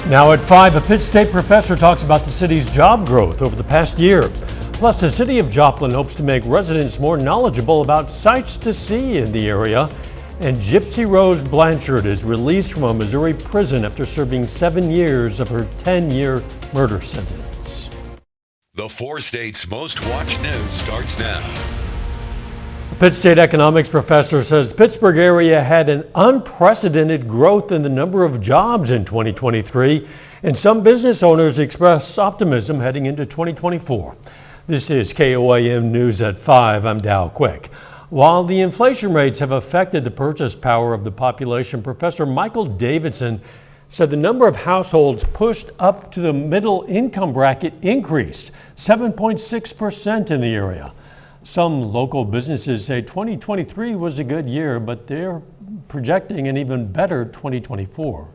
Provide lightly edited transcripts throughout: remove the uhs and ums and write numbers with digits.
Now at 5, a Pitt State professor talks about the city's job growth over the past year. Plus, the city of Joplin hopes to make residents more knowledgeable about sights to see in the area. And Gypsy Rose Blanchard is released from a Missouri prison after serving 7 years of her 10-year murder sentence. The 4 states' most watched news starts now. A Pitt State economics professor says the Pittsburgh area had an unprecedented growth in the number of jobs in 2023, and some business owners express optimism heading into 2024. This is KOAM News at 5. I'm Dow Quick. While the inflation rates have affected the purchase power of the population, Professor Michael Davidson said the number of households pushed up to the middle income bracket increased 7.6% in the area. Some local businesses say 2023 was a good year, but they're projecting an even better 2024.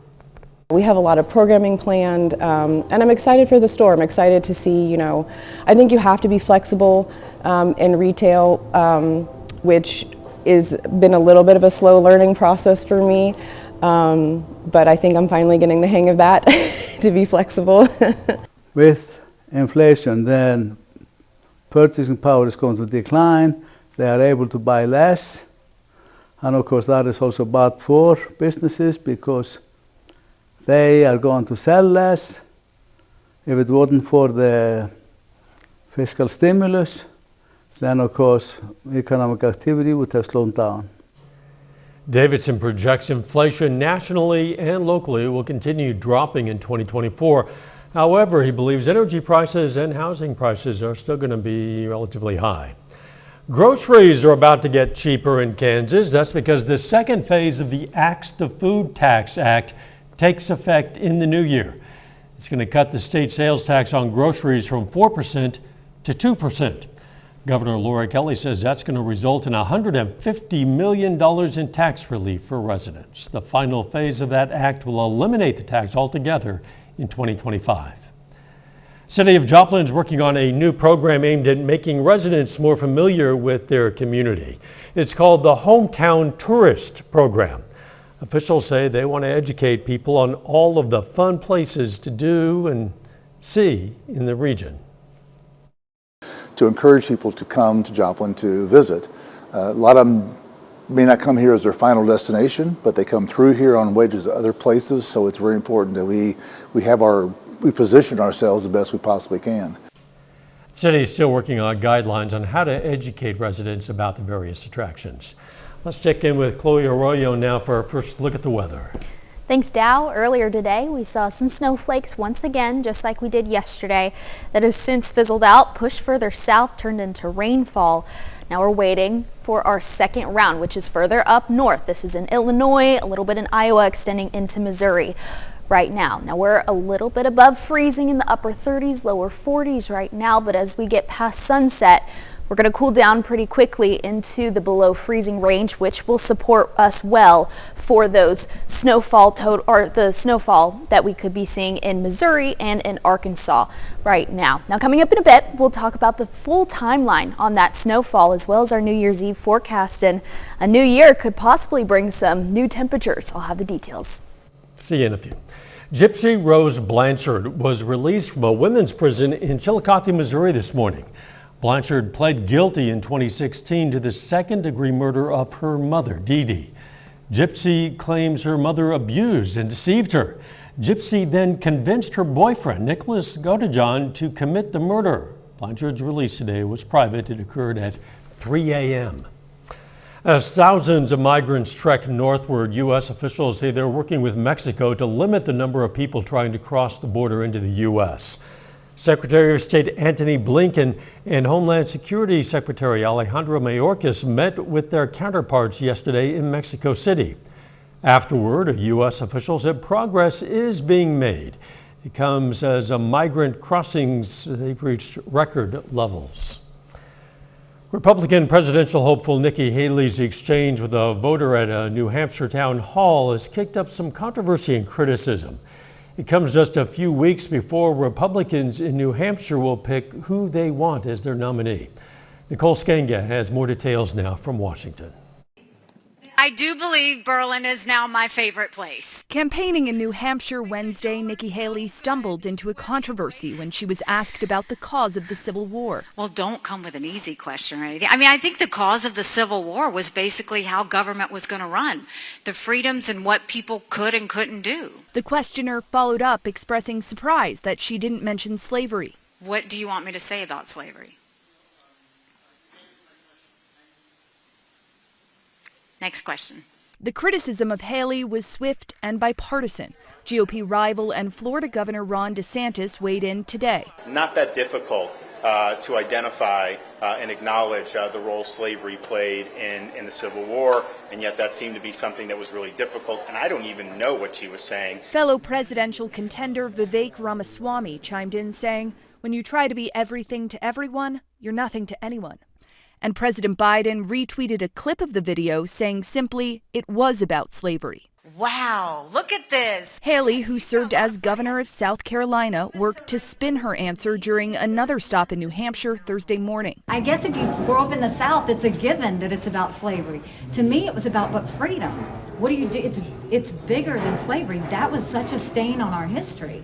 We have a lot of programming planned, and I'm excited for the store. I'm excited to see, I think you have to be flexible in retail, which has been a little bit of a slow learning process for me, but I think I'm finally getting the hang of that, to be flexible. With inflation, then purchasing power is going to decline. They are able to buy less, and of course that is also bad for businesses because they are going to sell less. If it wasn't for the fiscal stimulus, then of course economic activity would have slowed down. Davidson projects inflation nationally and locally will continue dropping in 2024. However, he believes energy prices and housing prices are still going to be relatively high. Groceries are about to get cheaper in Kansas. That's because the second phase of the Axe the Food Tax Act takes effect in the new year. It's going to cut the state sales tax on groceries from 4% to 2%. Governor Laura Kelly says that's going to result in $150 million in tax relief for residents. The final phase of that act will eliminate the tax altogether in 2025. City of Joplin is working on a new program aimed at making residents more familiar with their community. It's called the Hometown Tourist Program. Officials say they want to educate people on all of the fun places to do and see in the region. To encourage people to come to Joplin to visit. A lot of them may not come here as their final destination, but they come through here on wages to other places, so it's very important that we position ourselves the best we possibly can. The city is still working on guidelines on how to educate residents about the various attractions. Let's check in with Chloe Arroyo now for our first look at the weather. Thanks, Dow. Earlier today, we saw some snowflakes once again, just like we did yesterday, that have since fizzled out, pushed further south, turned into rainfall. Now we're waiting for our second round, which is further up north. This is in Illinois, a little bit in Iowa, extending into Missouri right now. Now we're a little bit above freezing in the upper 30s, lower 40s right now, but as we get past sunset, we're going to cool down pretty quickly into the below freezing range, which will support us well for those snowfall the snowfall that we could be seeing in Missouri and in Arkansas right now. Now coming up in a bit, we'll talk about the full timeline on that snowfall as well as our New Year's Eve forecast, and a new year could possibly bring some new temperatures. I'll have the details. See you in a few. Gypsy Rose Blanchard was released from a women's prison in Chillicothe, Missouri this morning. Blanchard pled guilty in 2016 to the second-degree murder of her mother, Dee Dee. Gypsy claims her mother abused and deceived her. Gypsy then convinced her boyfriend, Nicholas Godejohn, to commit the murder. Blanchard's release today was private. It occurred at 3 a.m. As thousands of migrants trek northward, U.S. officials say they're working with Mexico to limit the number of people trying to cross the border into the U.S. Secretary of State Antony Blinken and Homeland Security Secretary Alejandro Mayorkas met with their counterparts yesterday in Mexico City. Afterward, a U.S. official said progress is being made. It comes as migrant crossings, they've reached record levels. Republican presidential hopeful Nikki Haley's exchange with a voter at a New Hampshire town hall has kicked up some controversy and criticism. It comes just a few weeks before Republicans in New Hampshire will pick who they want as their nominee. Nicole Skenga has more details now from Washington. I do believe Berlin is now my favorite place. Campaigning in New Hampshire Wednesday, Nikki Haley stumbled into a controversy when she was asked about the cause of the Civil War. Well, don't come with an easy question or anything. I mean, I think the cause of the Civil War was basically how government was going to run, the freedoms and what people could and couldn't do. The questioner followed up, expressing surprise that she didn't mention slavery. What do you want me to say about slavery? Next question. The criticism of Haley was swift and bipartisan. GOP rival and Florida Governor Ron DeSantis weighed in today. Not that difficult to identify and acknowledge the role slavery played in the Civil War, and yet that seemed to be something that was really difficult, and I don't even know what she was saying. Fellow presidential contender Vivek Ramaswamy chimed in saying, "When you try to be everything to everyone, you're nothing to anyone." And President Biden retweeted a clip of the video saying simply, it was about slavery. Wow, look at this. Haley, who served as governor of South Carolina, worked to spin her answer during another stop in New Hampshire Thursday morning. I guess if you grow up in the South, it's a given that it's about slavery. To me, it was about but freedom. What do you do? It's bigger than slavery. That was such a stain on our history.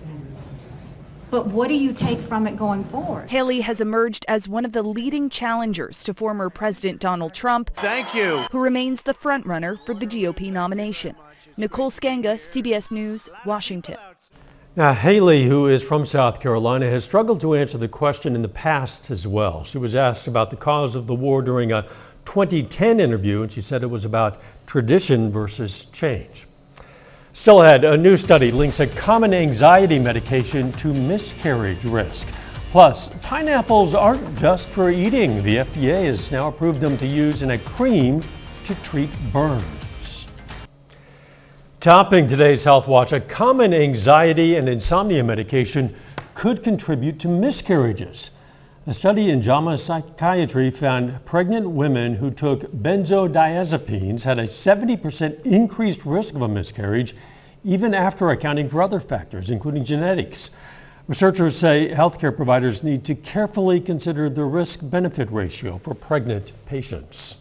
But what do you take from it going forward? Haley has emerged as one of the leading challengers to former President Donald Trump. Thank you. Who remains the frontrunner for the GOP nomination. Nicole Skanga, CBS News, Washington. Now, Haley, who is from South Carolina, has struggled to answer the question in the past as well. She was asked about the cause of the war during a 2010 interview, and she said it was about tradition versus change. Still ahead, a new study links a common anxiety medication to miscarriage risk. Plus, pineapples aren't just for eating. The FDA has now approved them to use in a cream to treat burns. Topping today's Health Watch, a common anxiety and insomnia medication could contribute to miscarriages. A study in JAMA Psychiatry found pregnant women who took benzodiazepines had a 70% increased risk of a miscarriage, even after accounting for other factors, including genetics. Researchers say healthcare providers need to carefully consider the risk-benefit ratio for pregnant patients.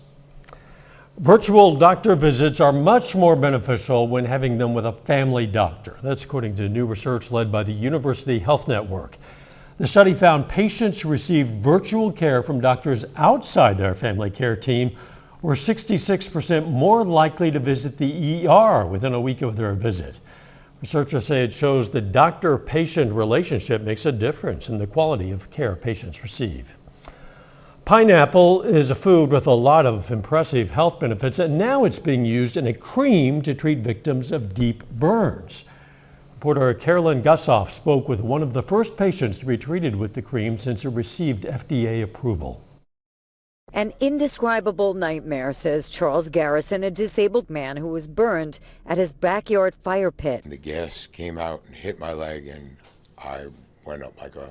Virtual doctor visits are much more beneficial when having them with a family doctor. That's according to new research led by the University Health Network. The study found patients who received virtual care from doctors outside their family care team were 66% more likely to visit the ER within a week of their visit. Researchers say it shows the doctor-patient relationship makes a difference in the quality of care patients receive. Pineapple is a food with a lot of impressive health benefits, and now it's being used in a cream to treat victims of deep burns. Reporter Carolyn Gussoff spoke with one of the first patients to be treated with the cream since it received FDA approval. An indescribable nightmare, says Charles Garrison, a disabled man who was burned at his backyard fire pit. The gas came out and hit my leg, and I went up like a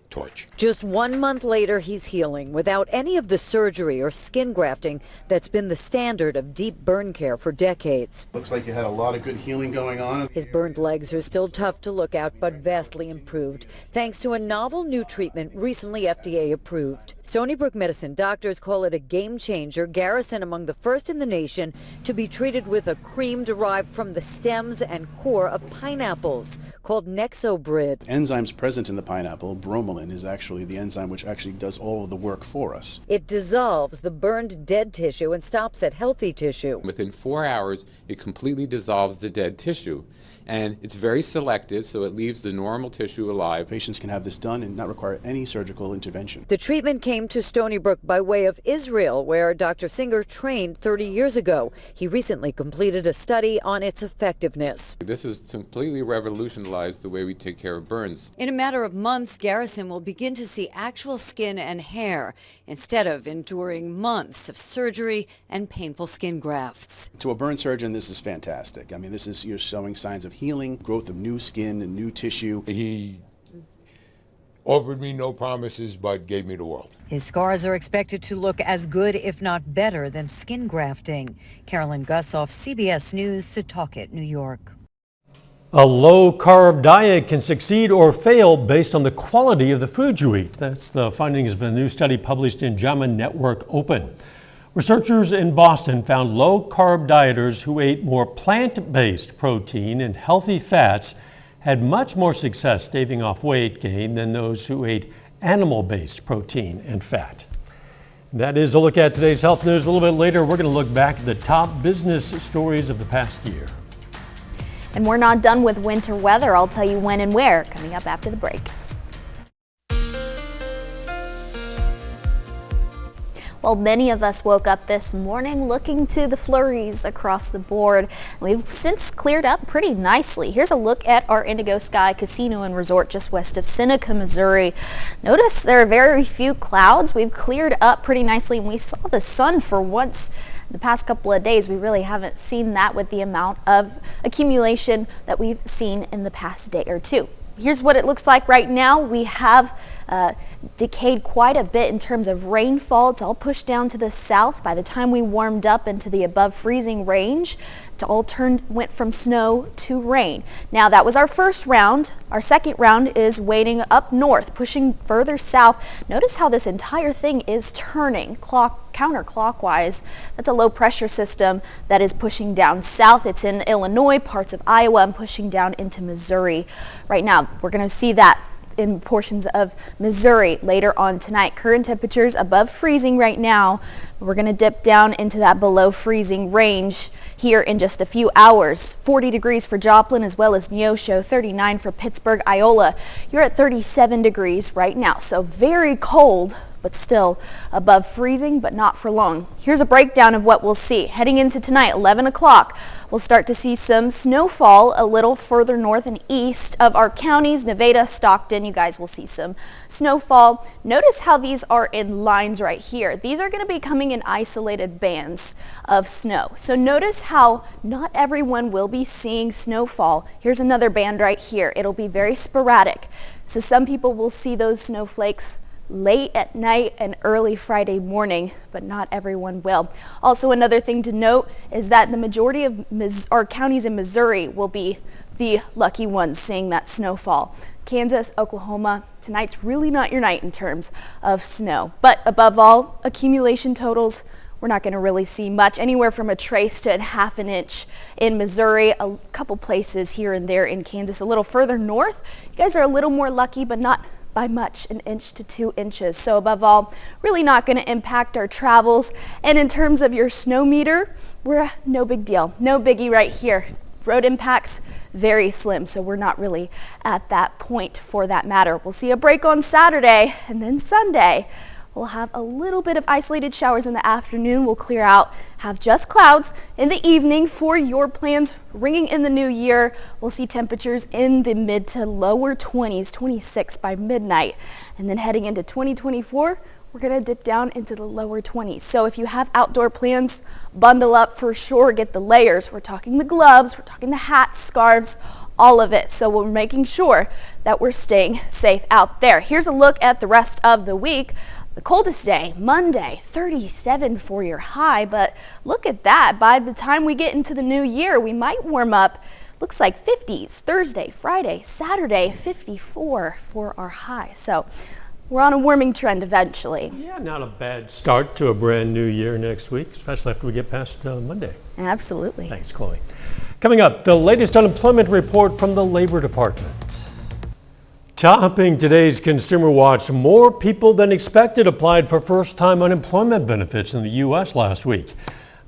torch. Just 1 month later, he's healing without any of the surgery or skin grafting that's been the standard of deep burn care for decades. Looks like you had a lot of good healing going on. His burned legs are still tough to look at, but vastly improved, thanks to a novel new treatment recently FDA approved. Stony Brook Medicine doctors call it a game changer. Garrison among the first in the nation to be treated with a cream derived from the stems and core of pineapples called Nexobrid. Enzymes present in the pineapple, bromelain, is actually the enzyme which actually does all of the work for us. It dissolves the burned dead tissue and stops at healthy tissue. Within 4 hours, it completely dissolves the dead tissue. And it's very selective, so it leaves the normal tissue alive. Patients can have this done and not require any surgical intervention. The treatment came to Stony Brook by way of Israel, where Dr. Singer trained 30 years ago. He recently completed a study on its effectiveness. This has completely revolutionized the way we take care of burns. In a matter of months, Garrison will begin to see actual skin and hair instead of enduring months of surgery and painful skin grafts. To a burn surgeon, this is fantastic. I mean, you're showing signs of healing, growth of new skin and new tissue. He offered me no promises, but gave me the world. His scars are expected to look as good, if not better, than skin grafting. Carolyn Gussoff, CBS News, Setauket, New York. A low-carb diet can succeed or fail based on the quality of the food you eat. That's the findings of a new study published in JAMA Network Open. Researchers in Boston found low-carb dieters who ate more plant-based protein and healthy fats had much more success staving off weight gain than those who ate animal-based protein and fat. That is a look at today's health news. A little bit later, we're going to look back at the top business stories of the past year. And we're not done with winter weather. I'll tell you when and where coming up after the break. Well, many of us woke up this morning looking to the flurries across the board. We've since cleared up pretty nicely. Here's a look at our Indigo Sky Casino and Resort just west of Seneca, Missouri. Notice there are very few clouds. We've cleared up pretty nicely, and we saw the sun for once. The past couple of days, we really haven't seen that with the amount of accumulation that we've seen in the past day or two. Here's what it looks like right now. We have decayed quite a bit in terms of rainfall. It's all pushed down to the south. By the time we warmed up into the above freezing range, it all went from snow to rain. Now that was our first round. Our second round is waiting up north, pushing further south. Notice how this entire thing is turning counterclockwise. That's a low pressure system that is pushing down south. It's in Illinois, parts of Iowa, and pushing down into Missouri. Right now, we're going to see that in portions of Missouri later on tonight. Current temperatures above freezing right now. We're going to dip down into that below freezing range here in just a few hours. 40 degrees for Joplin as well as Neosho, 39 for Pittsburgh, Iola. You're at 37 degrees right now, so very cold, but still above freezing, but not for long. Here's a breakdown of what we'll see. Heading into tonight, 11 o'clock, we'll start to see some snowfall a little further north and east of our counties, Nevada, Stockton. You guys will see some snowfall. Notice how these are in lines right here. These are going to be coming in isolated bands of snow. So notice how not everyone will be seeing snowfall. Here's another band right here. It'll be very sporadic. So some people will see those snowflakes late at night and early Friday morning, but not everyone will. Also, another thing to note is that the majority of our counties in Missouri will be the lucky ones seeing that snowfall. Kansas, Oklahoma, tonight's really not your night in terms of snow. But above all, accumulation totals, we're not going to really see much, anywhere from a trace to ½ an inch in Missouri, a couple places here and there in Kansas. A little further north, you guys are a little more lucky, but not by much, 1 inch to 2 inches. So above all, really not going to impact our travels. And in terms of your snow meter, we're no big deal. No biggie right here. Road impacts, very slim, so we're not really at that point for that matter. We'll see a break on Saturday, and then Sunday we'll have a little bit of isolated showers in the afternoon. We'll clear out, have just clouds in the evening for your plans ringing in the new year. We'll see temperatures in the mid to lower 20s, 26 by midnight. And then heading into 2024, we're going to dip down into the lower 20s. So if you have outdoor plans, bundle up for sure. Get the layers. We're talking the gloves, we're talking the hats, scarves, all of it. So we're making sure that we're staying safe out there. Here's a look at the rest of the week. The coldest day, Monday, 37 for your high, but look at that. By the time we get into the new year, we might warm up. Looks like 50s, Thursday, Friday, Saturday, 54 for our high. So we're on a warming trend eventually. Yeah, not a bad start to a brand new year next week, especially after we get past Monday. Absolutely. Thanks, Chloe. Coming up, the latest unemployment report from the Labor Department. Topping today's Consumer Watch, more people than expected applied for first-time unemployment benefits in the U.S. last week.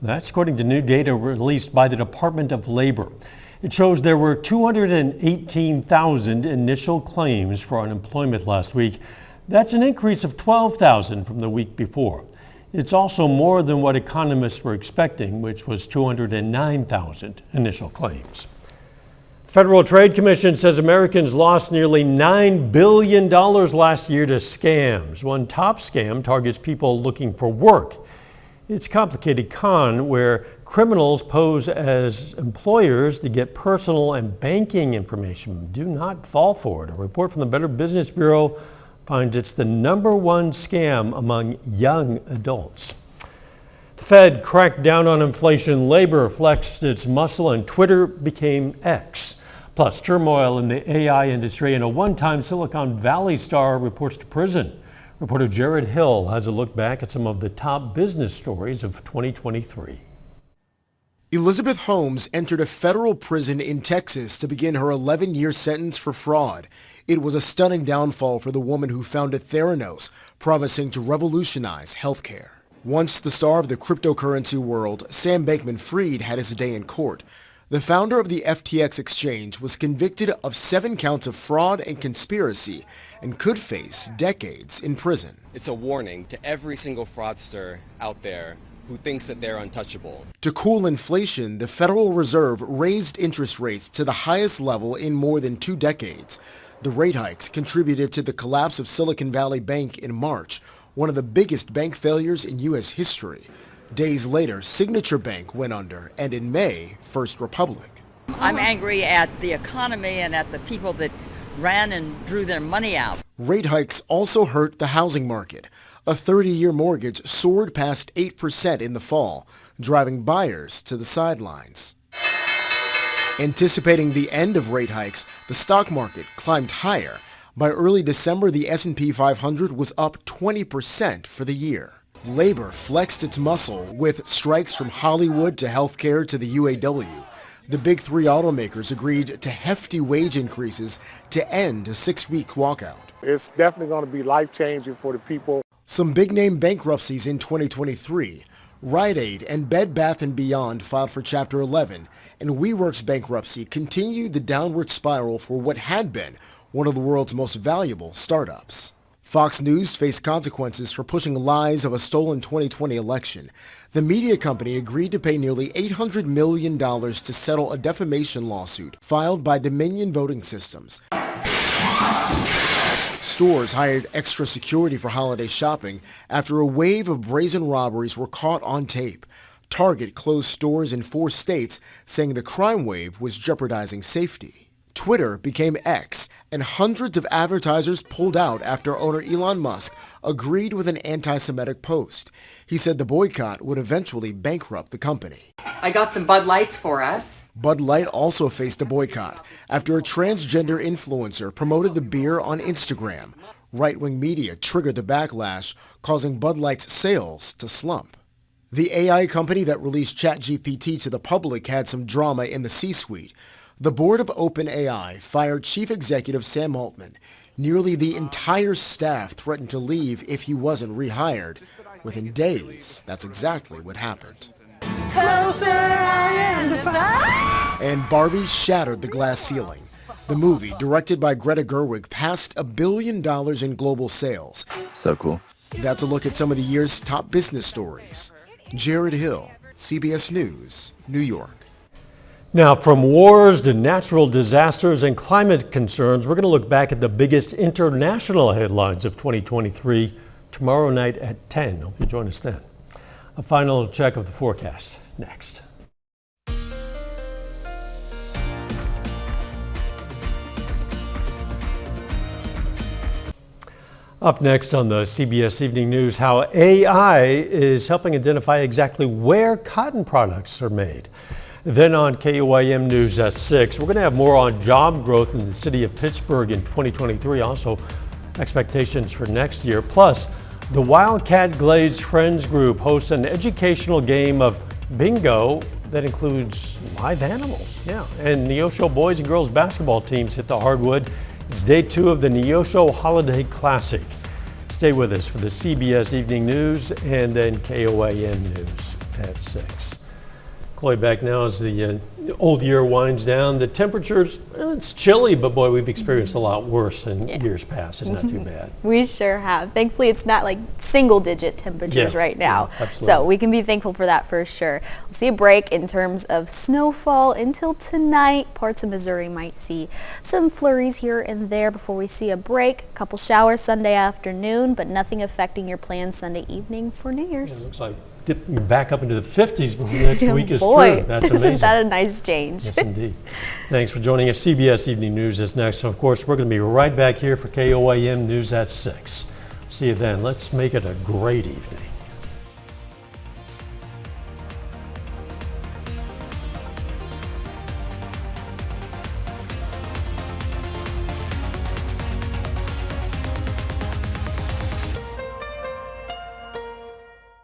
That's according to new data released by the Department of Labor. It shows there were 218,000 initial claims for unemployment last week. That's an increase of 12,000 from the week before. It's also more than what economists were expecting, which was 209,000 initial claims. Federal Trade Commission says Americans lost nearly $9 billion last year to scams. One top scam targets people looking for work. It's a complicated con where criminals pose as employers to get personal and banking information. Do not fall for it. A report from the Better Business Bureau finds it's the #1 scam among young adults. The Fed cracked down on inflation, labor flexed its muscle, and Twitter became X. Plus, turmoil in the AI industry, and a one-time Silicon Valley star reports to prison. Reporter Jared Hill has a look back at some of the top business stories of 2023. Elizabeth Holmes entered a federal prison in Texas to begin her 11-year sentence for fraud. It was a stunning downfall for the woman who founded Theranos, promising to revolutionize healthcare. Once the star of the cryptocurrency world, Sam Bankman-Fried had his day in court. The founder of the FTX exchange was convicted of 7 counts of fraud and conspiracy and could face decades in prison. It's a warning to every single fraudster out there who thinks that they're untouchable. To cool inflation, the Federal Reserve raised interest rates to the highest level in more than 2 decades. The rate hikes contributed to the collapse of Silicon Valley Bank in March, one of the biggest bank failures in U.S. history. Days later, Signature Bank went under, and in May, First Republic. I'm angry at the economy and at the people that ran and drew their money out. Rate hikes also hurt the housing market. A 30-year mortgage soared past 8% in the fall, driving buyers to the sidelines. Anticipating the end of rate hikes, the stock market climbed higher. By early December, the S&P 500 was up 20% for the year. Labor flexed its muscle with strikes from Hollywood to healthcare to the UAW. The big 3 automakers agreed to hefty wage increases to end a 6-week walkout. It's definitely going to be life-changing for the people. Some big-name bankruptcies in 2023. Rite Aid and Bed Bath & Beyond filed for Chapter 11, and WeWork's bankruptcy continued the downward spiral for what had been one of the world's most valuable startups. Fox News faced consequences for pushing lies of a stolen 2020 election. The media company agreed to pay nearly $800 million to settle a defamation lawsuit filed by Dominion Voting Systems. Stores hired extra security for holiday shopping after a wave of brazen robberies were caught on tape. Target closed stores in 4 states, saying the crime wave was jeopardizing safety. Twitter became X, and hundreds of advertisers pulled out after owner Elon Musk agreed with an anti-Semitic post. He said the boycott would eventually bankrupt the company. I got some Bud Lights for us. Bud Light also faced a boycott after a transgender influencer promoted the beer on Instagram. Right-wing media triggered the backlash, causing Bud Light's sales to slump. The AI company that released ChatGPT to the public had some drama in the C-suite. The board of OpenAI fired Chief Executive Sam Altman. Nearly the entire staff threatened to leave if he wasn't rehired. Within days, that's exactly what happened. And Barbie shattered the glass ceiling. The movie, directed by Greta Gerwig, passed $1 billion in global sales. So cool. That's a look at some of the year's top business stories. Jared Hill, CBS News, New York. Now, from wars to natural disasters and climate concerns, we're going to look back at the biggest international headlines of 2023 tomorrow night at 10. Hope you join us then. A final check of the forecast next. Up next on the CBS Evening News, how AI is helping identify exactly where cotton products are made. Then on KOAM News at 6, we're going to have more on job growth in the city of Pittsburgh in 2023, also expectations for next year. Plus, the Wildcat Glades Friends Group hosts an educational game of bingo that includes live animals. Yeah, and Neosho boys and girls basketball teams hit the hardwood. It's day 2 of the Neosho Holiday Classic. Stay with us for the CBS Evening News and then KOAM News at 6. Chloe, back now as the old year winds down. The temperatures, it's chilly, but boy, we've experienced a lot worse in years past. It's not too bad. We sure have. Thankfully, it's not like single-digit temperatures right now. Absolutely. So we can be thankful for that for sure. We'll see a break in terms of snowfall until tonight. Parts of Missouri might see some flurries here and there before we see a break. A couple showers Sunday afternoon, but nothing affecting your plans Sunday evening for New Year's. It looks like dipping back up into the 50s before the next week is Boy, through. That's amazing. Isn't that a nice change? Yes, indeed. Thanks for joining us. CBS Evening News is next. And of course, we're going to be right back here for KOAM News at 6. See you then. Let's make it a great evening.